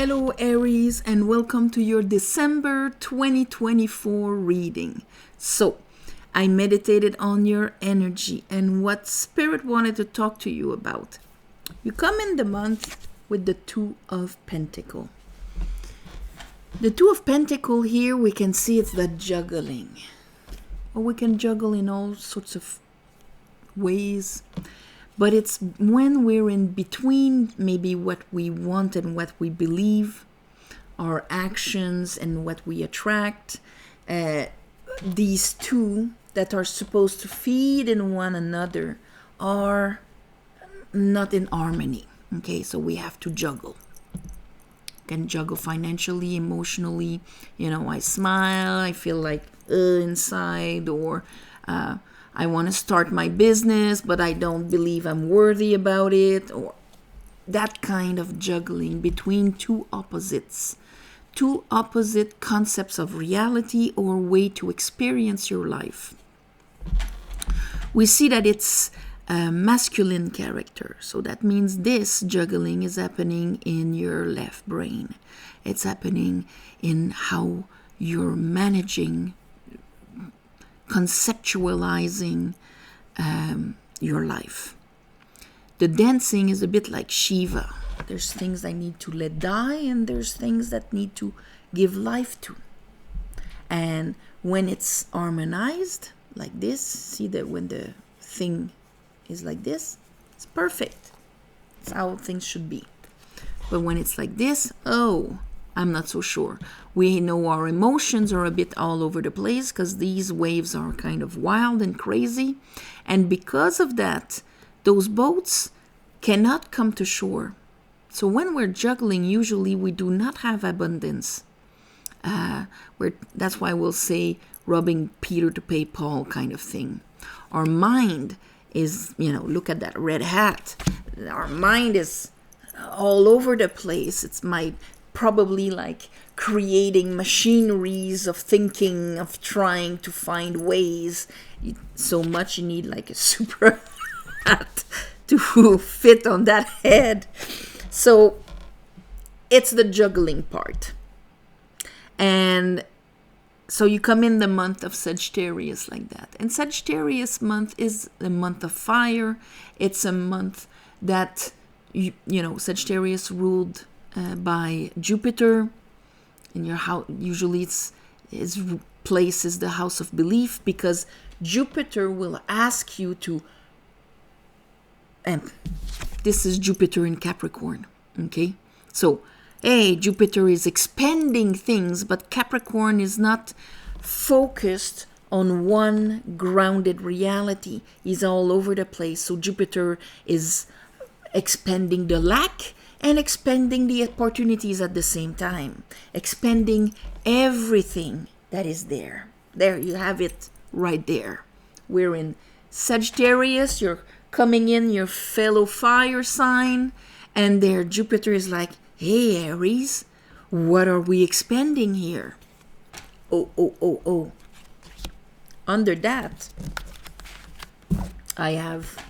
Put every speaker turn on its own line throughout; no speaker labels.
Hello Aries, and welcome to your December 2024 reading. So, I meditated on your energy and what Spirit wanted to talk to you about. You come in the month with the Two of Pentacles. The Two of Pentacles here, we can see it's the juggling. Or we can juggle in all sorts of ways. But it's when we're in between maybe what we want and what we believe, our actions and what we attract. These two that are supposed to feed in one another are not in harmony. Okay, so we have to juggle. Can juggle financially, emotionally. I smile, I feel like inside, or I want to start my business, but I don't believe I'm worthy about it, or that kind of juggling between two opposites, two opposite concepts of reality or way to experience your life. We see that it's a masculine character, so that means this juggling is happening in your left brain. It's happening in how you're managing, conceptualizing your life. The dancing is a bit like Shiva. There's things I need to let die, and there's things that need to give life to. And when it's harmonized like this, see that when the thing is like this, it's perfect. It's how things should be. But when it's like this, I'm not so sure. We know our emotions are a bit all over the place because these waves are kind of wild and crazy. And because of that, those boats cannot come to shore. So when we're juggling, usually we do not have abundance. That's why we'll say robbing Peter to pay Paul kind of thing. Our mind is, look at that red hat. Our mind is all over the place. It's probably like creating machineries of thinking, of trying to find ways. So much you need like a super hat to fit on that head. So it's the juggling part. And so you come in the month of Sagittarius like that. And Sagittarius month is a month of fire. It's a month that, Sagittarius ruled by Jupiter. In your house, usually his place is the house of belief, because Jupiter will ask you to, and this is Jupiter in Capricorn, okay? So, Jupiter is expanding things, but Capricorn is not focused on one grounded reality. He's all over the place. So Jupiter is expanding the lack and expanding the opportunities at the same time. Expanding everything that is there. There, you have it right there. We're in Sagittarius. You're coming in your fellow fire sign. And there, Jupiter is like, hey, Aries, what are we expanding here? Oh. Under that, I have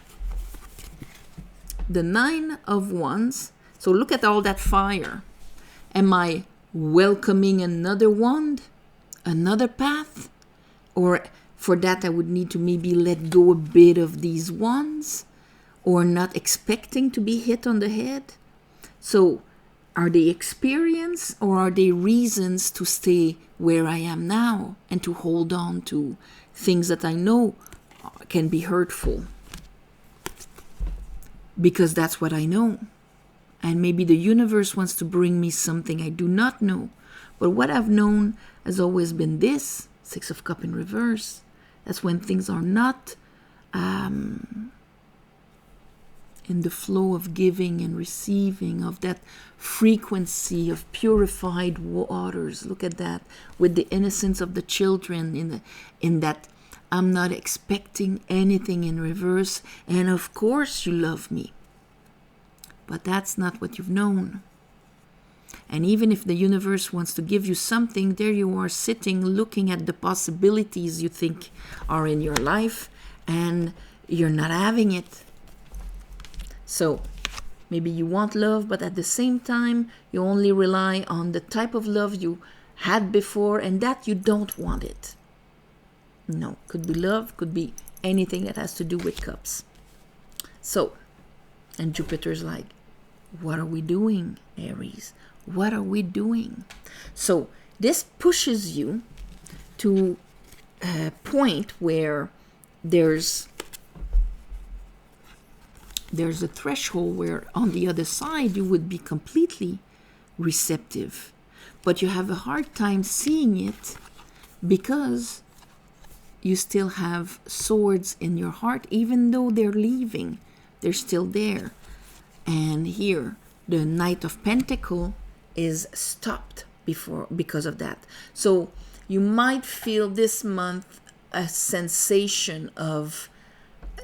the Nine of Wands. So look at all that fire. Am I welcoming another wand? Another path? Or for that I would need to maybe let go a bit of these wands? Or not expecting to be hit on the head? So are they experience or are they reasons to stay where I am now and to hold on to things that I know can be hurtful? Because that's what I know. And maybe the universe wants to bring me something I do not know. But what I've known has always been this, Six of Cups in reverse. That's when things are not in the flow of giving and receiving, of that frequency of purified waters. Look at that, with the innocence of the children in that I'm not expecting anything in reverse. And of course you love me. But that's not what you've known. And even if the universe wants to give you something, there you are sitting looking at the possibilities you think are in your life, and you're not having it. So Maybe you want love, but at the same time, you only rely on the type of love you had before, and that you don't want it. No, could be love, could be anything that has to do with cups. So, and Jupiter's like, what are we doing, Aries? What are we doing? So this pushes you to a point where there's a threshold where on the other side you would be completely receptive, but you have a hard time seeing it because you still have swords in your heart. Even though they're leaving, they're still there. And here the Knight of Pentacles is stopped because of that. So you might feel this month a sensation of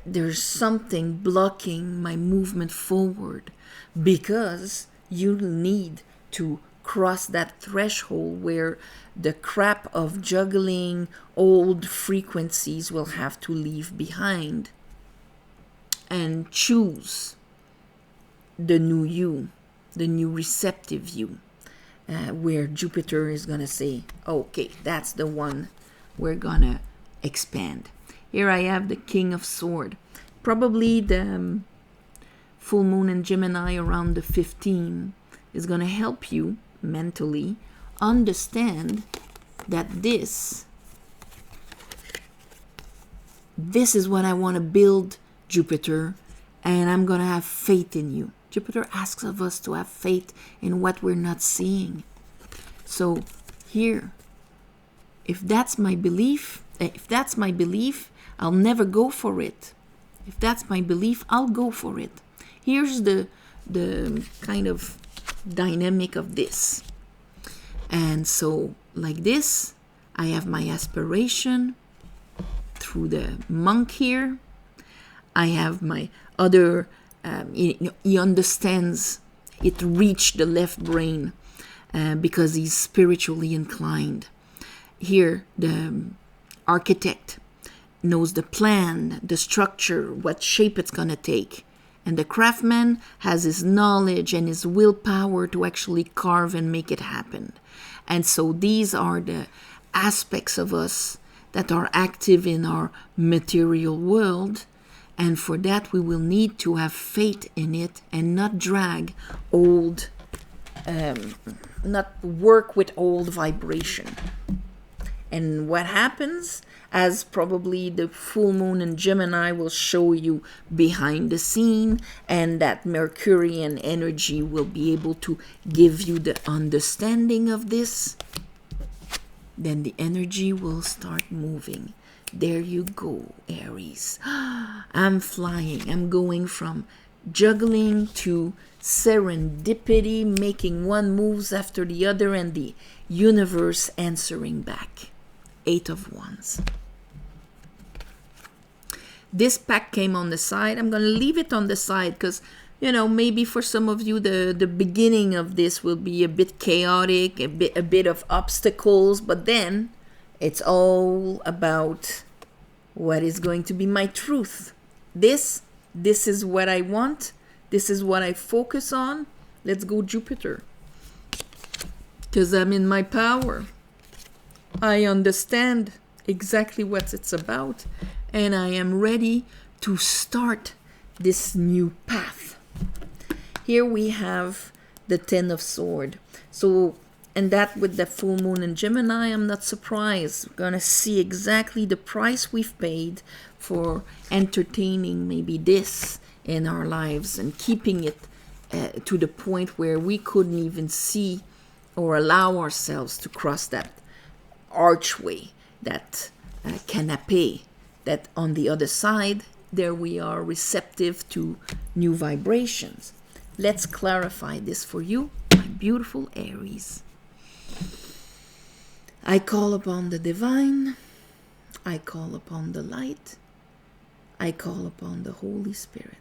there's something blocking my movement forward, because you need to cross that threshold where the crap of juggling old frequencies will have to leave behind and choose the new you, the new receptive you, where Jupiter is going to say, okay, that's the one we're going to expand. Here I have the King of Swords. Probably the full moon in Gemini around the 15 is going to help you mentally understand that this is what I want to build, Jupiter, and I'm going to have faith in you. Jupiter asks of us to have faith in what we're not seeing. So here, if that's my belief, I'll never go for it. If that's my belief, I'll go for it. Here's the kind of dynamic of this. And so like this, I have my aspiration through the monk here. I have my other, he understands it reached the left brain because he's spiritually inclined. Here, the architect knows the plan, the structure, what shape it's going to take. And the craftsman has his knowledge and his willpower to actually carve and make it happen. And so these are the aspects of us that are active in our material world. And for that, we will need to have faith in it and not drag old, not work with old vibration. And what happens, as probably the full moon in Gemini will show you behind the scene, and that Mercurian energy will be able to give you the understanding of this, then the energy will start moving. There you go, Aries. I'm flying. I'm going from juggling to serendipity, making one moves after the other, and the universe answering back. 8 of Wands. This pack came on the side. I'm going to leave it on the side because, maybe for some of you, the beginning of this will be a bit chaotic, a bit of obstacles, but then it's all about what is going to be my truth. This is what I want. This is what I focus on. Let's go, Jupiter. Because I'm in my power. I understand exactly what it's about, and I am ready to start this new path. Here we have the 10 of Swords. So, and that with the full moon in Gemini, I'm not surprised. We're going to see exactly the price we've paid for entertaining maybe this in our lives and keeping it to the point where we couldn't even see or allow ourselves to cross that archway, that canapé, that on the other side, there we are receptive to new vibrations. Let's clarify this for you, my beautiful Aries. I call upon the divine. I call upon the light. I call upon the Holy Spirit.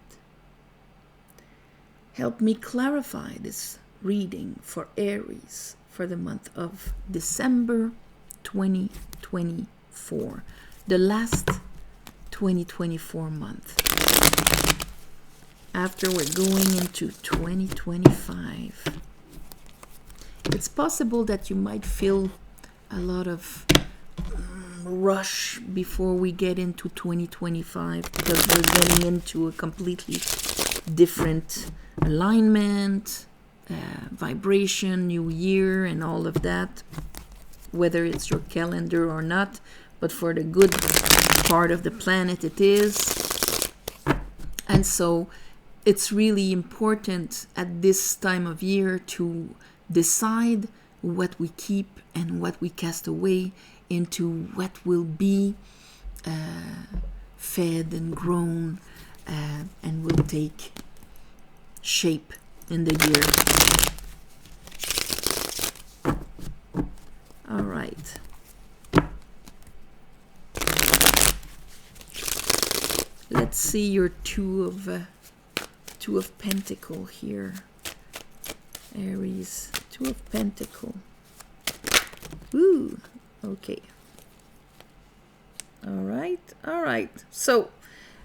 Help me clarify this reading for Aries for the month of December 2024, the last 2024 month. after we're going into 2025. It's possible that you might feel a lot of rush before we get into 2025 because we're getting into a completely different alignment, vibration, new year, and all of that, whether it's your calendar or not. But for the good part of the planet, it is. And so it's really important at this time of year to decide what we keep and what we cast away into what will be fed and grown and will take shape in the year. All right. Let's see your two of Pentacle here, Aries. Two of Pentacle. Ooh, okay. All right. So,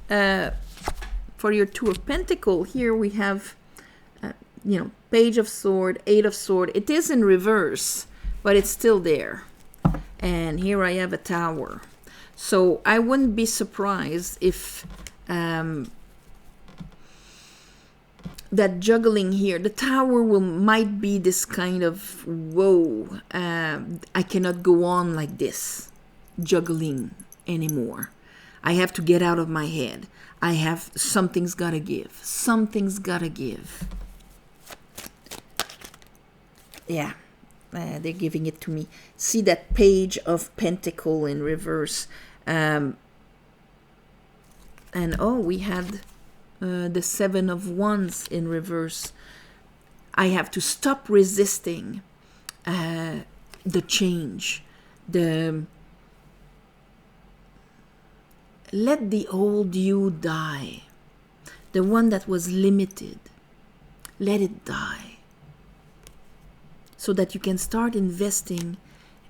for your Two of Pentacle, here we have, Page of Sword, Eight of Sword. It is in reverse, but it's still there. And here I have a Tower. So I wouldn't be surprised if that juggling here, the Tower might be this kind of, whoa, I cannot go on like this, juggling anymore. I have to get out of my head. Something's gotta give. Something's gotta give. Yeah, they're giving it to me. See that Page of Pentacle in reverse. And we had the Seven of Wands in reverse. I have to stop resisting the change. Let the old you die. The one that was limited. Let it die. So that you can start investing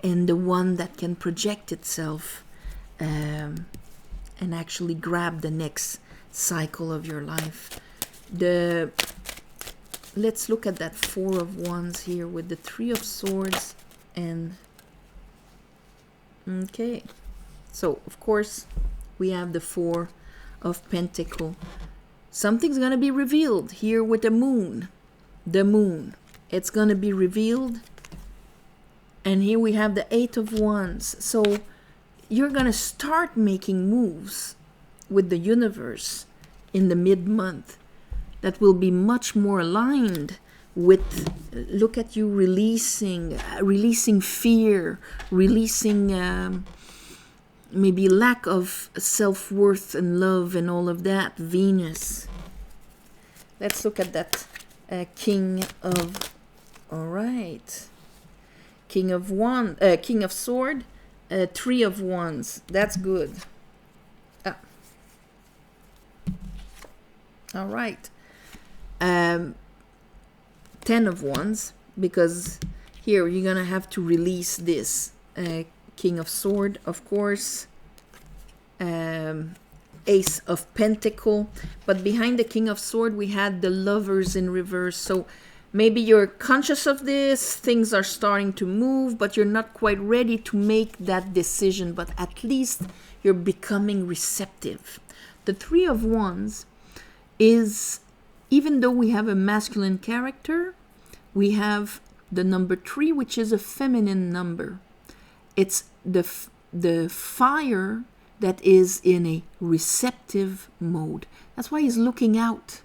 in the one that can project itself and actually grab the next cycle of your life. Let's look at that Four of Wands here with the Three of Swords and okay. So of course we have the Four of Pentacle. Something's gonna be revealed here with the Moon. The Moon. It's gonna be revealed. And here we have the Eight of Wands. So you're gonna start making moves with the universe in the mid-month that will be much more aligned with, look at you releasing fear, releasing maybe lack of self-worth and love and all of that. Venus. Let's look at that King of, all right, King of Sword, Three of Wands. That's good. All right. 10 of Wands, because here you're gonna have to release this King of Sword, of course, Ace of Pentacle, but behind the King of Sword we had the Lovers in reverse. So maybe you're conscious of this, things are starting to move, but you're not quite ready to make that decision, but at least you're becoming receptive. The Three of Wands is, even though we have a masculine character, we have the number 3, which is a feminine number. It's the fire that is in a receptive mode. That's why he's looking out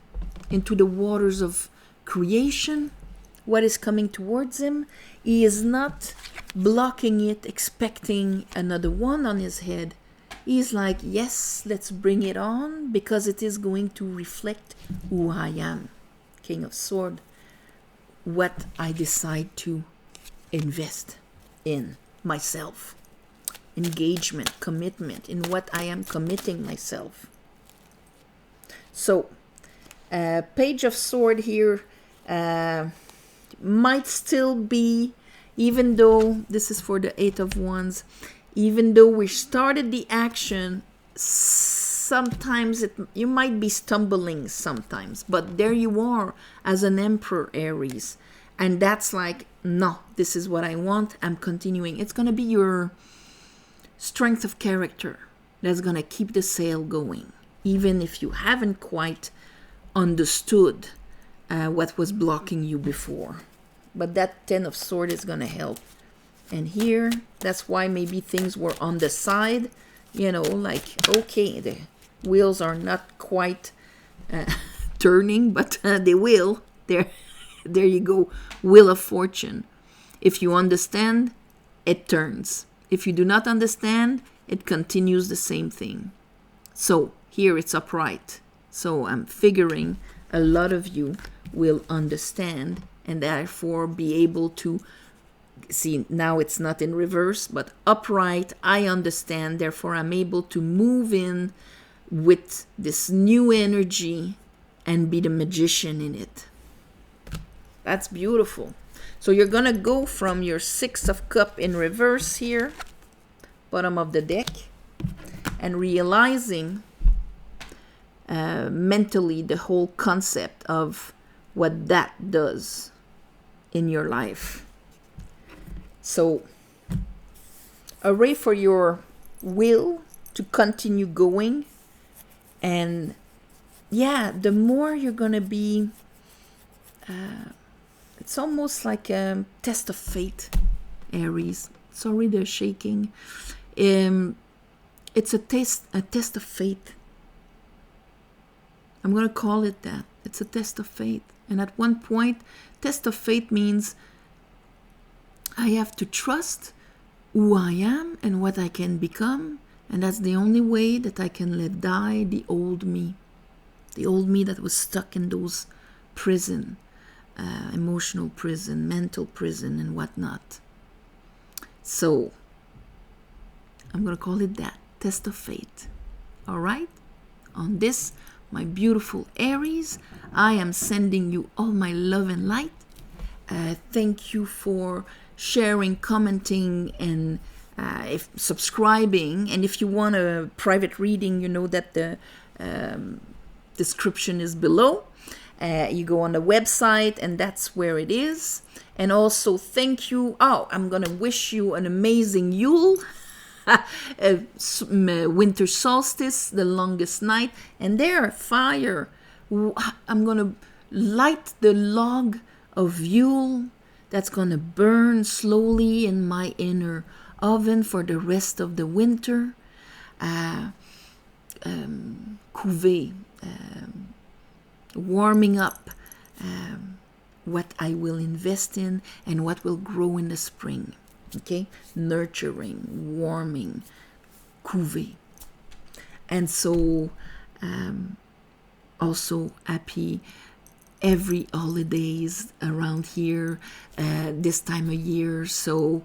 into the waters of creation, what is coming towards him. He is not blocking it, expecting another one on his head. He's like, yes, let's bring it on, because it is going to reflect who I am. King of Sword, what I decide to invest in myself. Engagement, commitment, in what I am committing myself. So, Page of Sword here might still be, even though this is for the Eight of Wands, even though we started the action, sometimes you might be stumbling sometimes, but there you are as an emperor, Aries. And that's like, no, this is what I want. I'm continuing. It's going to be your strength of character that's going to keep the sail going, even if you haven't quite understood what was blocking you before. But that 10 of Swords is going to help. And here, that's why maybe things were on the side. You know, like, okay, the wheels are not quite turning, but they will. There you go. Wheel of Fortune. If you understand, it turns. If you do not understand, it continues the same thing. So here it's upright. So I'm figuring a lot of you will understand and therefore be able to see. Now it's not in reverse, but upright. I understand, therefore I'm able to move in with this new energy and be the magician in it. That's beautiful. So you're gonna go from your 6 of Cups in reverse here, bottom of the deck, and realizing mentally the whole concept of what that does in your life. So, array for your will to continue going. And yeah, the more you're going to be, it's almost like a test of fate, Aries. Sorry, the shaking. It's a test of fate. I'm going to call it that. It's a test of fate. And at one point, test of fate means I have to trust who I am and what I can become. And that's the only way that I can let die the old me. The old me that was stuck in those prison, emotional prison, mental prison, and whatnot. So, I'm going to call it that. Test of fate. All right? On this, my beautiful Aries, I am sending you all my love and light. Thank you for sharing, commenting, and if subscribing. And if you want a private reading, you know that the description is below. You go on the website, and that's where it is. And also, thank you. Oh, I'm going to wish you an amazing Yule. Winter solstice, the longest night, and there, fire. I'm gonna light the log of Yule that's gonna burn slowly in my inner oven for the rest of the winter. Cuvée, warming up what I will invest in and what will grow in the spring. Okay, nurturing, warming, cuvée. And so also happy every holidays around here this time of year. So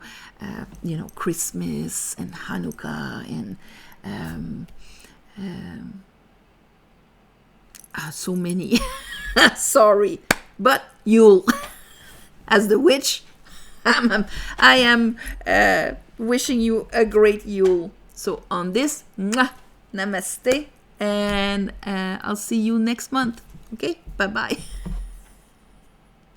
Christmas and Hanukkah and so many. Sorry, but Yule. As the witch, I am wishing you a great Yule. So on this, namaste, and I'll see you next month. Okay, bye-bye.